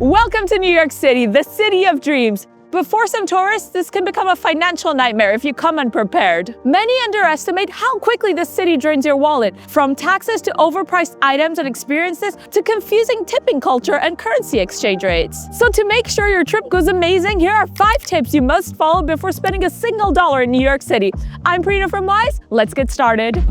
Welcome to New York City, the city of dreams. But for some tourists, this can become a financial nightmare if you come unprepared. Many underestimate how quickly this city drains your wallet, from taxes to overpriced items and experiences to confusing tipping culture and currency exchange rates. So to make sure your trip goes amazing, here are 5 tips you must follow before spending a single dollar in New York City. I'm Prina from Wise. Let's get started.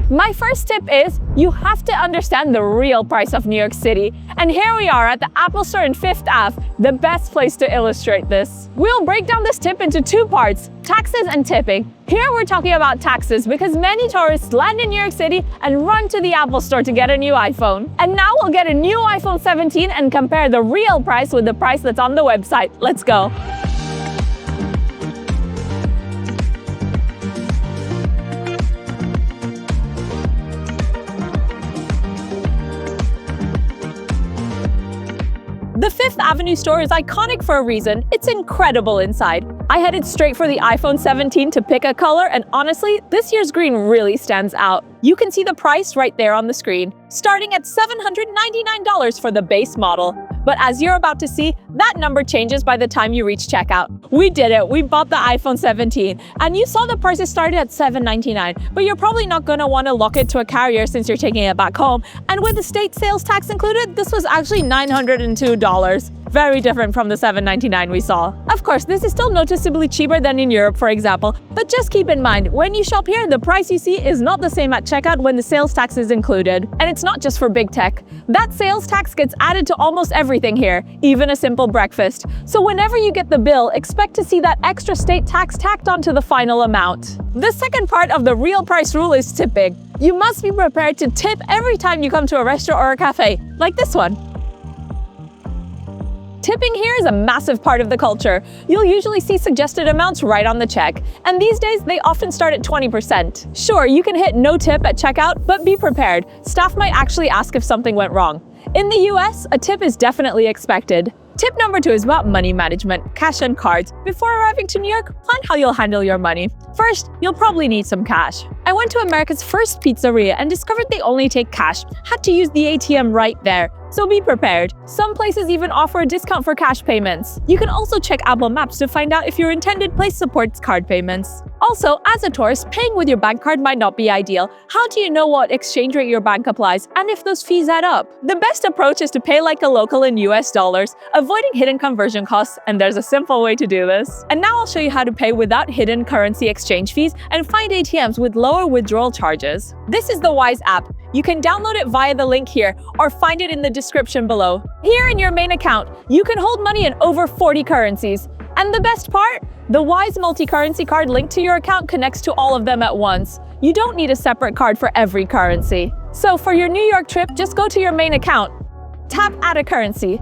My first tip is you have to understand the real price of New York City. And here we are at the Apple Store in 5th Ave, the best place to illustrate this. We'll break down this tip into 2 parts, taxes and tipping. Here we're talking about taxes because many tourists land in New York City and run to the Apple Store to get a new iPhone. And now we'll get a new iPhone 17 and compare the real price with the price that's on the website. Let's go. The 5th Avenue store is iconic for a reason. It's incredible inside. I headed straight for the iPhone 17 to pick a color, and honestly, this year's green really stands out. You can see the price right there on the screen, starting at $799 for the base model. But as you're about to see, that number changes by the time you reach checkout. We did it, we bought the iPhone 17, and you saw the prices started at $799, but you're probably not gonna wanna lock it to a carrier since you're taking it back home. And with the state sales tax included, this was actually $902. Very different from the $799 we saw. Of course, this is still noticeably cheaper than in Europe, for example, but just keep in mind, when you shop here, the price you see is not the same at checkout when the sales tax is included. And it's not just for big tech. That sales tax gets added to almost everything here, even a simple breakfast. So whenever you get the bill, expect to see that extra state tax tacked onto the final amount. The second part of the real price rule is tipping. You must be prepared to tip every time you come to a restaurant or a cafe, like this one. Tipping here is a massive part of the culture. You'll usually see suggested amounts right on the check, and these days they often start at 20%. Sure, you can hit no tip at checkout, but be prepared. Staff might actually ask if something went wrong. In the US, a tip is definitely expected. Tip number 2 is about money management, cash and cards. Before arriving to New York, plan how you'll handle your money. First, you'll probably need some cash. I went to America's first pizzeria and discovered they only take cash. Had to use the ATM right there. So be prepared. Some places even offer a discount for cash payments. You can also check Apple Maps to find out if your intended place supports card payments. Also, as a tourist, paying with your bank card might not be ideal. How do you know what exchange rate your bank applies and if those fees add up? The best approach is to pay like a local in US dollars, avoiding hidden conversion costs, and there's a simple way to do this. And now I'll show you how to pay without hidden currency exchange fees and find ATMs with lower withdrawal charges. This is the Wise app. You can download it via the link here or find it in the description below. Here in your main account, you can hold money in over 40 currencies. And the best part? The Wise multi-currency card linked to your account connects to all of them at once. You don't need a separate card for every currency. So for your New York trip, just go to your main account, tap Add a Currency,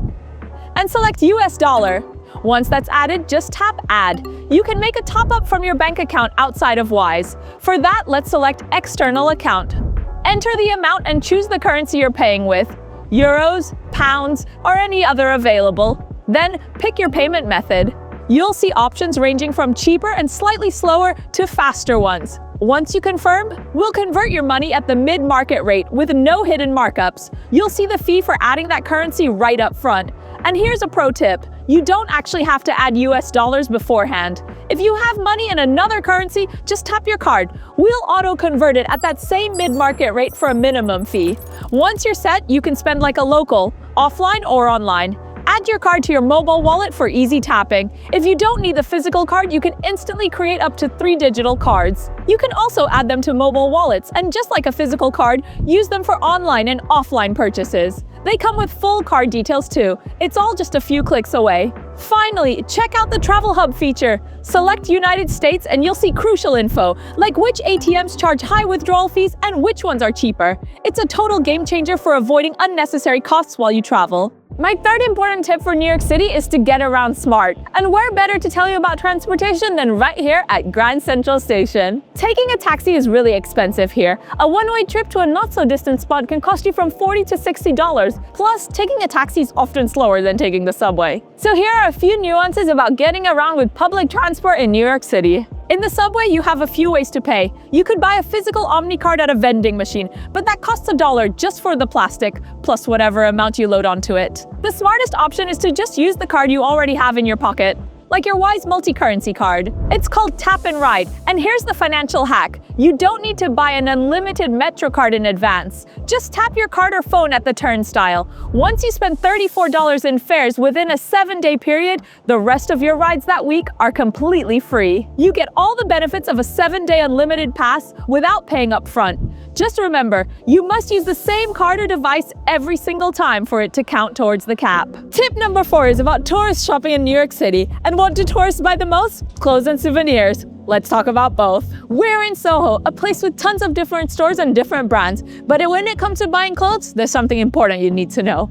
and select US dollar. Once that's added, just tap Add. You can make a top-up from your bank account outside of Wise. For that, let's select External Account. Enter the amount and choose the currency you're paying with, euros, pounds, or any other available. Then pick your payment method. You'll see options ranging from cheaper and slightly slower to faster ones. Once you confirm, we'll convert your money at the mid-market rate with no hidden markups. You'll see the fee for adding that currency right up front. And here's a pro tip. You don't actually have to add US dollars beforehand. If you have money in another currency, just tap your card. We'll auto-convert it at that same mid-market rate for a minimum fee. Once you're set, you can spend like a local, offline or online. Add your card to your mobile wallet for easy tapping. If you don't need the physical card, you can instantly create up to 3 digital cards. You can also add them to mobile wallets, and just like a physical card, use them for online and offline purchases. They come with full card details too. It's all just a few clicks away. Finally, check out the Travel Hub feature. Select United States and you'll see crucial info, like which ATMs charge high withdrawal fees and which ones are cheaper. It's a total game changer for avoiding unnecessary costs while you travel. My third important tip for New York City is to get around smart. And where better to tell you about transportation than right here at Grand Central Station. Taking a taxi is really expensive here. A one-way trip to a not-so-distant spot can cost you from $40 to $60. Plus, taking a taxi is often slower than taking the subway. So here are a few nuances about getting around with public transport in New York City. In the subway, you have a few ways to pay. You could buy a physical Omni card at a vending machine, but that costs $1 just for the plastic, plus whatever amount you load onto it. The smartest option is to just use the card you already have in your pocket, like your Wise multi-currency card. It's called Tap and Ride, and here's the financial hack. You don't need to buy an unlimited Metro card in advance. Just tap your card or phone at the turnstile. Once you spend $34 in fares within a 7-day period, the rest of your rides that week are completely free. You get all the benefits of a 7-day unlimited pass without paying up front. Just remember, you must use the same card or device every single time for it to count towards the cap. Tip number 4 is about tourist shopping in New York City. And what do tourists buy the most? Clothes and souvenirs. Let's talk about both. We're in Soho, a place with tons of different stores and different brands. But when it comes to buying clothes, there's something important you need to know.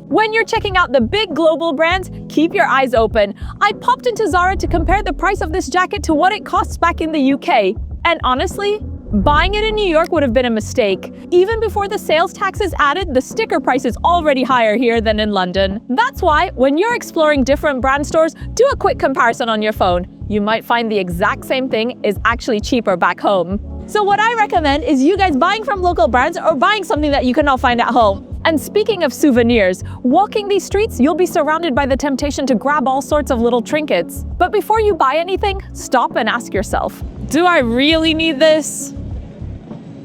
When you're checking out the big global brands, keep your eyes open. I popped into Zara to compare the price of this jacket to what it costs back in the UK. And honestly, buying it in New York would have been a mistake. Even before the sales tax is added, the sticker price is already higher here than in London. That's why, when you're exploring different brand stores, do a quick comparison on your phone. You might find the exact same thing is actually cheaper back home. So what I recommend is you guys buying from local brands or buying something that you cannot find at home. And speaking of souvenirs, walking these streets, you'll be surrounded by the temptation to grab all sorts of little trinkets. But before you buy anything, stop and ask yourself, do I really need this?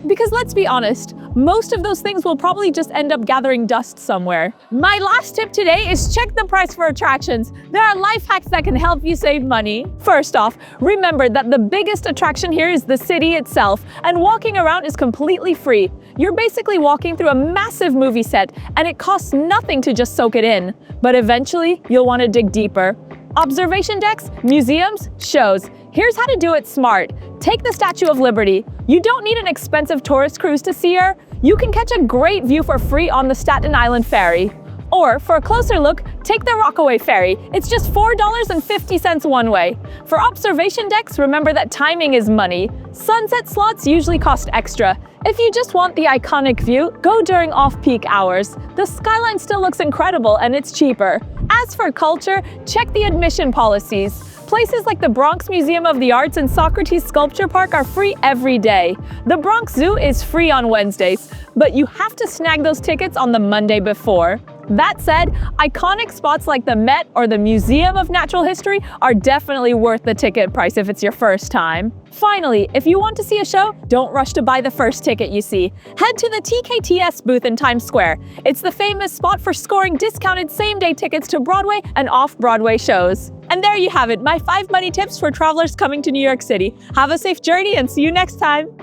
Because let's be honest, most of those things will probably just end up gathering dust somewhere. My last tip today is check the price for attractions. There are life hacks that can help you save money. First off, remember that the biggest attraction here is the city itself, and walking around is completely free. You're basically walking through a massive movie set, and it costs nothing to just soak it in. But eventually, you'll want to dig deeper. Observation decks, museums, shows. Here's how to do it smart. Take the Statue of Liberty. You don't need an expensive tourist cruise to see her. You can catch a great view for free on the Staten Island Ferry. Or, for a closer look, take the Rockaway Ferry. It's just $4.50 one way. For observation decks, remember that timing is money. Sunset slots usually cost extra. If you just want the iconic view, go during off-peak hours. The skyline still looks incredible and it's cheaper. As for culture, check the admission policies. Places like the Bronx Museum of the Arts and Socrates Sculpture Park are free every day. The Bronx Zoo is free on Wednesdays, but you have to snag those tickets on the Monday before. That said, iconic spots like the Met or the Museum of Natural History are definitely worth the ticket price if it's your first time. Finally, if you want to see a show, don't rush to buy the first ticket you see. Head to the TKTS booth in Times Square. It's the famous spot for scoring discounted same-day tickets to Broadway and off-Broadway shows. And there you have it, my 5 money tips for travelers coming to New York City. Have a safe journey and see you next time!